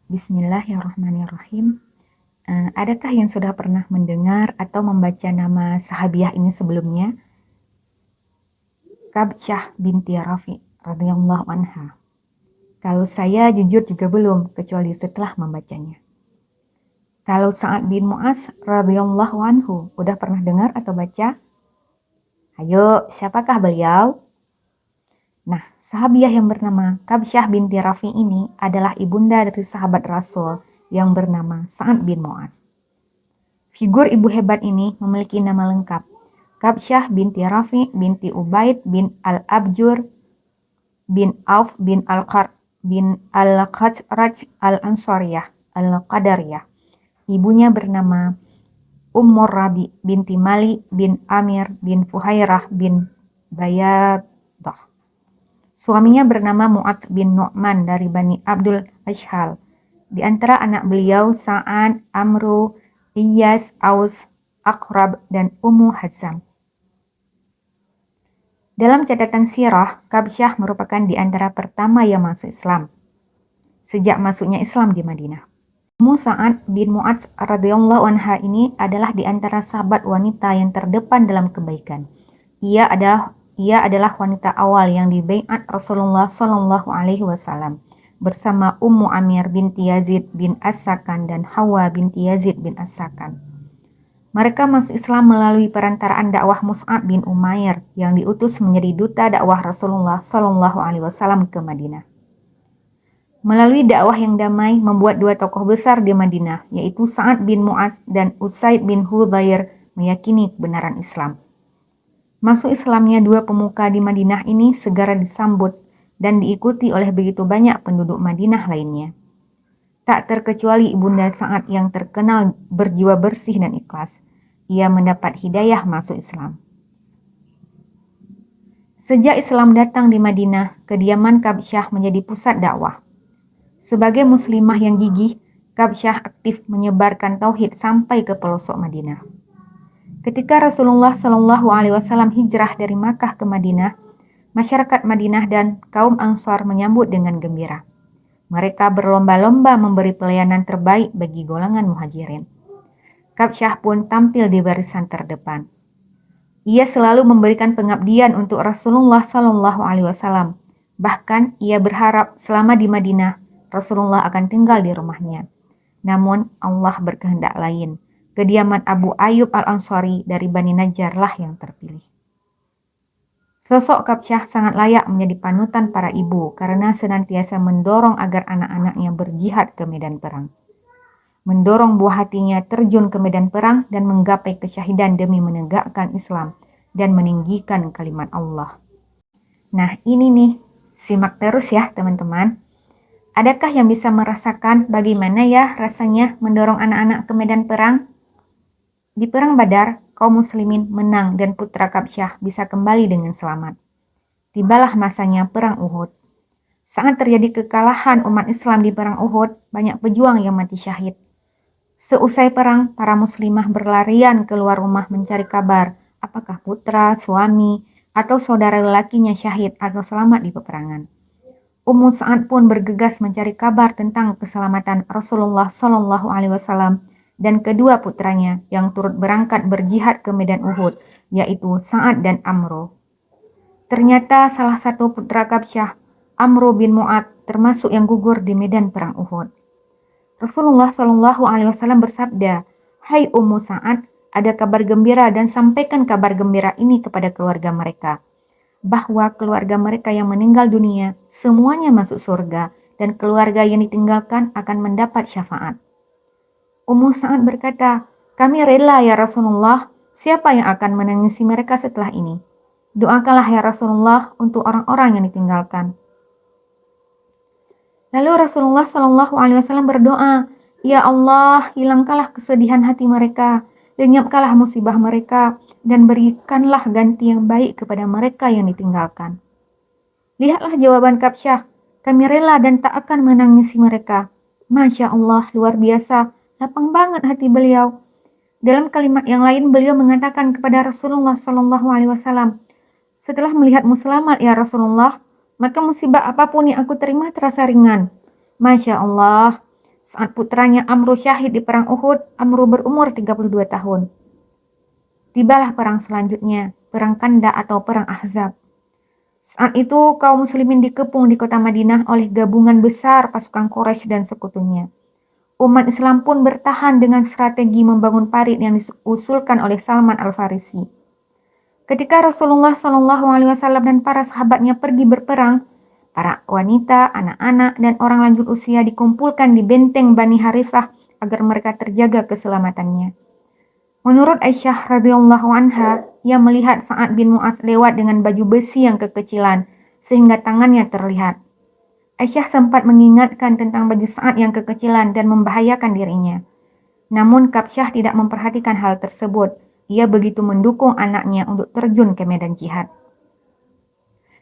Bismillahirrahmanirrahim. Adakah yang sudah pernah mendengar atau membaca nama sahabiah ini sebelumnya? Kabsyah binti Rafi radhiyallahu anha. Kalau saya jujur juga belum, kecuali setelah membacanya. Kalau Sa'ad bin Mu'az radhiyallahu anhu, udah pernah dengar atau baca? Ayo, siapakah beliau? Nah, sahabiah yang bernama Kabsyah binti Rafi ini adalah ibunda dari sahabat Rasul yang bernama Sa'ad bin Mu'az. Figur ibu hebat ini memiliki nama lengkap, Kabsyah binti Rafi binti Ubaid bin Al-Abjur bin Auf bin Al-Khazraj Al-Ansariyah Al-Qadariyah. Ibunya bernama Ummur Rabi binti Mali bin Amir bin Fuhairah bin Bayadah. Suaminya bernama Mu'adz bin Nu'man dari Bani Abdul Ashhal. Di antara anak beliau Sa'ad, Amru, Iyas, Aus, Aqrab, dan Ummu Hazam. Dalam catatan sirah, Kabsyah merupakan di antara pertama yang masuk Islam sejak masuknya Islam di Madinah. Ummu Sa'ad bin Mu'adz radhiyallahu anha ini adalah di antara sahabat wanita yang terdepan dalam kebaikan. Ia adalah wanita awal yang dibaiat Rasulullah Shallallahu Alaihi Wasallam bersama Ummu Amir binti Yazid bin As-Sakan dan Hawa binti Yazid bin As-Sakan. Mereka masuk Islam melalui perantaraan dakwah Mus'ab bin Umair yang diutus menjadi duta dakwah Rasulullah Shallallahu Alaihi Wasallam ke Madinah. Melalui dakwah yang damai membuat dua tokoh besar di Madinah, yaitu Sa'ad bin Mu'adz dan Usaid bin Hudzair meyakini kebenaran Islam. Masuk Islamnya dua pemuka di Madinah ini segera disambut dan diikuti oleh begitu banyak penduduk Madinah lainnya. Tak terkecuali ibunda Sa'ad yang terkenal berjiwa bersih dan ikhlas. Ia mendapat hidayah masuk Islam. Sejak Islam datang di Madinah, kediaman Kabsyah menjadi pusat dakwah. Sebagai muslimah yang gigih, Kabsyah aktif menyebarkan tauhid sampai ke pelosok Madinah. Ketika Rasulullah Shallallahu Alaihi Wasallam hijrah dari Makkah ke Madinah, masyarakat Madinah dan kaum Ansar menyambut dengan gembira. Mereka berlomba-lomba memberi pelayanan terbaik bagi golongan muhajirin. Kabsyah pun tampil di barisan terdepan. Ia selalu memberikan pengabdian untuk Rasulullah Shallallahu Alaihi Wasallam. Bahkan ia berharap selama di Madinah Rasulullah akan tinggal di rumahnya. Namun Allah berkehendak lain. Kediaman Abu Ayyub Al-Ansari dari Bani Najjar lah yang terpilih. Sosok Kabsyah sangat layak menjadi panutan para ibu karena senantiasa mendorong agar anak-anaknya berjihad ke medan perang. Mendorong buah hatinya terjun ke medan perang dan menggapai kesyahidan demi menegakkan Islam dan meninggikan kalimat Allah. Nah ini nih, simak terus ya teman-teman. Adakah yang bisa merasakan bagaimana ya rasanya mendorong anak-anak ke medan perang? Di Perang Badar, kaum muslimin menang dan putra Kabsyah bisa kembali dengan selamat. Tibalah masanya Perang Uhud. Saat terjadi kekalahan umat Islam di Perang Uhud, banyak pejuang yang mati syahid. Seusai perang, para muslimah berlarian keluar rumah mencari kabar apakah putra, suami, atau saudara lelakinya syahid atau selamat di peperangan. Ummu Sa'ad pun bergegas mencari kabar tentang keselamatan Rasulullah Shallallahu Alaihi Wasallam dan kedua putranya yang turut berangkat berjihad ke medan Uhud, yaitu Sa'ad dan Amru. Ternyata salah satu putra Kabsyah, Amru bin Mu'adz, termasuk yang gugur di medan perang Uhud. Rasulullah Shallallahu Alaihi Wasallam bersabda, "Hai Ummu Sa'ad, ada kabar gembira dan sampaikan kabar gembira ini kepada keluarga mereka, bahwa keluarga mereka yang meninggal dunia semuanya masuk surga dan keluarga yang ditinggalkan akan mendapat syafaat." Ummu Sa'ad berkata, "Kami rela ya Rasulullah, siapa yang akan menangisi mereka setelah ini? Doakanlah ya Rasulullah untuk orang-orang yang ditinggalkan." Lalu Rasulullah Shallallahu Alaihi Wasallam berdoa, "Ya Allah, hilangkanlah kesedihan hati mereka, lenyapkanlah musibah mereka, dan berikanlah ganti yang baik kepada mereka yang ditinggalkan." Lihatlah jawaban Kabsyah, "Kami rela dan tak akan menangisi mereka." Masya Allah, luar biasa, lapang banget hati beliau. Dalam kalimat yang lain beliau mengatakan kepada Rasulullah Shallallahu Alaihi Wasallam, "Setelah melihatmu selamat ya Rasulullah, maka musibah apapun yang aku terima terasa ringan." Masya Allah, Saat putranya Amru syahid di perang Uhud, Amru berumur 32 tahun. Tibalah perang selanjutnya, perang Khandaq atau perang Ahzab. Saat itu kaum muslimin dikepung di kota Madinah oleh gabungan besar pasukan Quraisy dan sekutunya. Umat Islam pun bertahan dengan strategi membangun parit yang diusulkan oleh Salman Al-Farisi. Ketika Rasulullah SAW dan para sahabatnya pergi berperang, para wanita, anak-anak, dan orang lanjut usia dikumpulkan di benteng Bani Harithah agar mereka terjaga keselamatannya. Menurut Aisyah radhiyallahu anha, ia melihat Sa'ad bin Mu'adz lewat dengan baju besi yang kekecilan, sehingga tangannya terlihat. Aisyah sempat mengingatkan tentang baju Sa'ad yang kekecilan dan membahayakan dirinya. Namun Kabsyah tidak memperhatikan hal tersebut. Ia begitu mendukung anaknya untuk terjun ke medan jihad.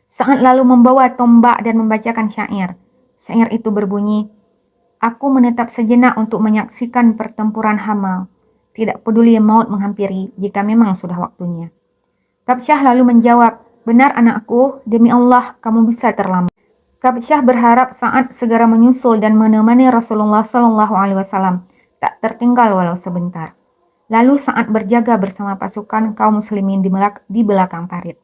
Sa'ad lalu membawa tombak dan membacakan syair. Syair itu berbunyi, "Aku menetap sejenak untuk menyaksikan pertempuran Hamal. Tidak peduli maut menghampiri jika memang sudah waktunya." Kabsyah lalu menjawab, "Benar anakku, demi Allah kamu bisa terlambat." Kabsyah berharap Sa'ad segera menyusul dan menemani Rasulullah SAW, tak tertinggal walau sebentar. Lalu Sa'ad berjaga bersama pasukan kaum muslimin di belakang parit.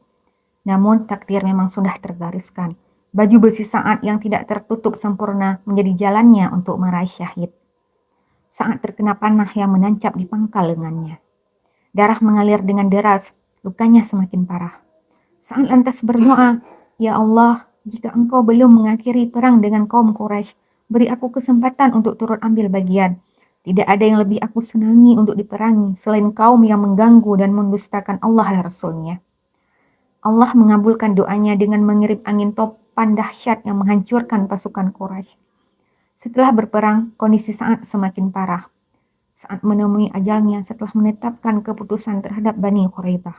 Namun takdir memang sudah tergariskan. Baju besi Sa'ad yang tidak tertutup sempurna menjadi jalannya untuk meraih syahid. Sa'ad terkena panah yang menancap di pangkal lengannya. Darah mengalir dengan deras, lukanya semakin parah. Sa'ad lantas berdoa, "Ya Allah, jika engkau belum mengakhiri perang dengan kaum Quraisy, beri aku kesempatan untuk turut ambil bagian. Tidak ada yang lebih aku senangi untuk diperangi selain kaum yang mengganggu dan mendustakan Allah dan Rasul-Nya." Allah mengabulkan doanya dengan mengirim angin topan dahsyat yang menghancurkan pasukan Quraisy. Setelah berperang, kondisi Sa'ad semakin parah. Saat menemui ajalnya setelah menetapkan keputusan terhadap Bani Quraidah.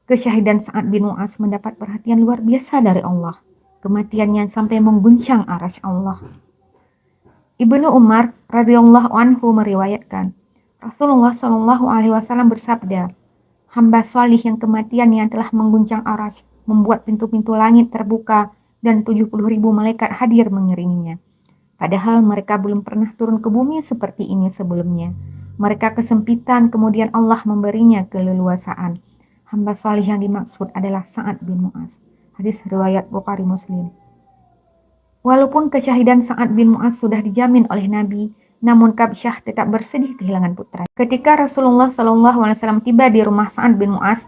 Kesyahidan Sa'ad bin Mu'adz mendapat perhatian luar biasa dari Allah. Kematiannya sampai mengguncang arasy Allah. Ibnu Umar radhiyallahu anhu meriwayatkan, Rasulullah SAW bersabda, "Hamba salih yang kematiannya telah mengguncang arasy, membuat pintu-pintu langit terbuka dan 70.000 malaikat hadir mengiringinya. Padahal mereka belum pernah turun ke bumi seperti ini sebelumnya. Mereka kesempitan, kemudian Allah memberinya keleluasaan. Hamba salih yang dimaksud adalah Sa'ad bin Mu'adz." Hadis riwayat Bukhari Muslim. Walaupun kesyahidan Sa'ad bin Mu'adz sudah dijamin oleh Nabi, namun Kabsyah tetap bersedih kehilangan putra. Ketika Rasulullah SAW tiba di rumah Sa'ad bin Mu'adz,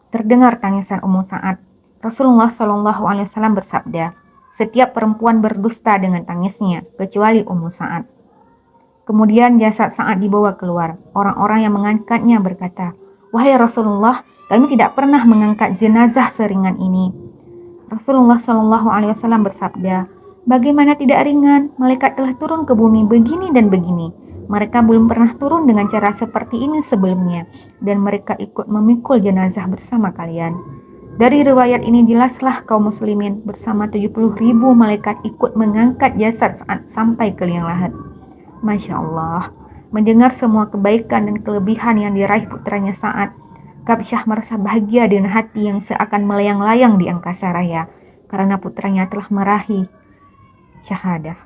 terdengar tangisan Ummu Sa'ad. Rasulullah SAW bersabda, "Setiap perempuan berdusta dengan tangisnya, kecuali Ummu Sa'ad." Kemudian jasad Sa'ad dibawa keluar. Orang-orang yang mengangkatnya berkata, "Wahai Rasulullah, kami tidak pernah mengangkat jenazah seringan ini." Rasulullah SAW bersabda, "Bagaimana tidak ringan? Malaikat telah turun ke bumi begini dan begini. Mereka belum pernah turun dengan cara seperti ini sebelumnya, dan mereka ikut memikul jenazah bersama kalian." Dari riwayat ini jelaslah kaum muslimin bersama 70.000 malaikat ikut mengangkat jasad Sa'ad sampai ke liang lahat. Masya Allah, mendengar semua kebaikan dan kelebihan yang diraih putranya Sa'ad, Kabsyah merasa bahagia dengan hati yang seakan melayang-layang di angkasa raya karena putranya telah meraih syahadah.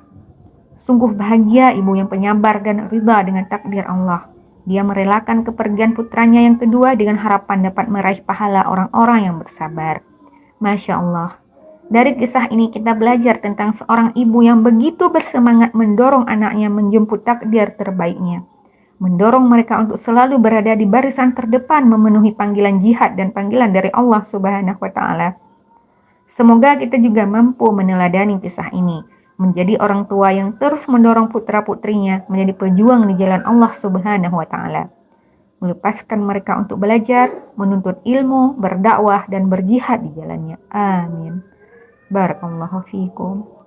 Sungguh bahagia ibu yang penyabar dan ridha dengan takdir Allah. Dia merelakan kepergian putranya yang kedua dengan harapan dapat meraih pahala orang-orang yang bersabar. Masya Allah. Dari kisah ini kita belajar tentang seorang ibu yang begitu bersemangat mendorong anaknya menjemput takdir terbaiknya. Mendorong mereka untuk selalu berada di barisan terdepan memenuhi panggilan jihad dan panggilan dari Allah Subhanahu wa Ta'ala. Semoga kita juga mampu meneladani kisah ini, menjadi orang tua yang terus mendorong putra-putrinya menjadi pejuang di jalan Allah Subhanahu wa Ta'ala, melepaskan mereka untuk belajar, menuntut ilmu, berdakwah, dan berjihad di jalannya. Amin. Barakallahu fiikum.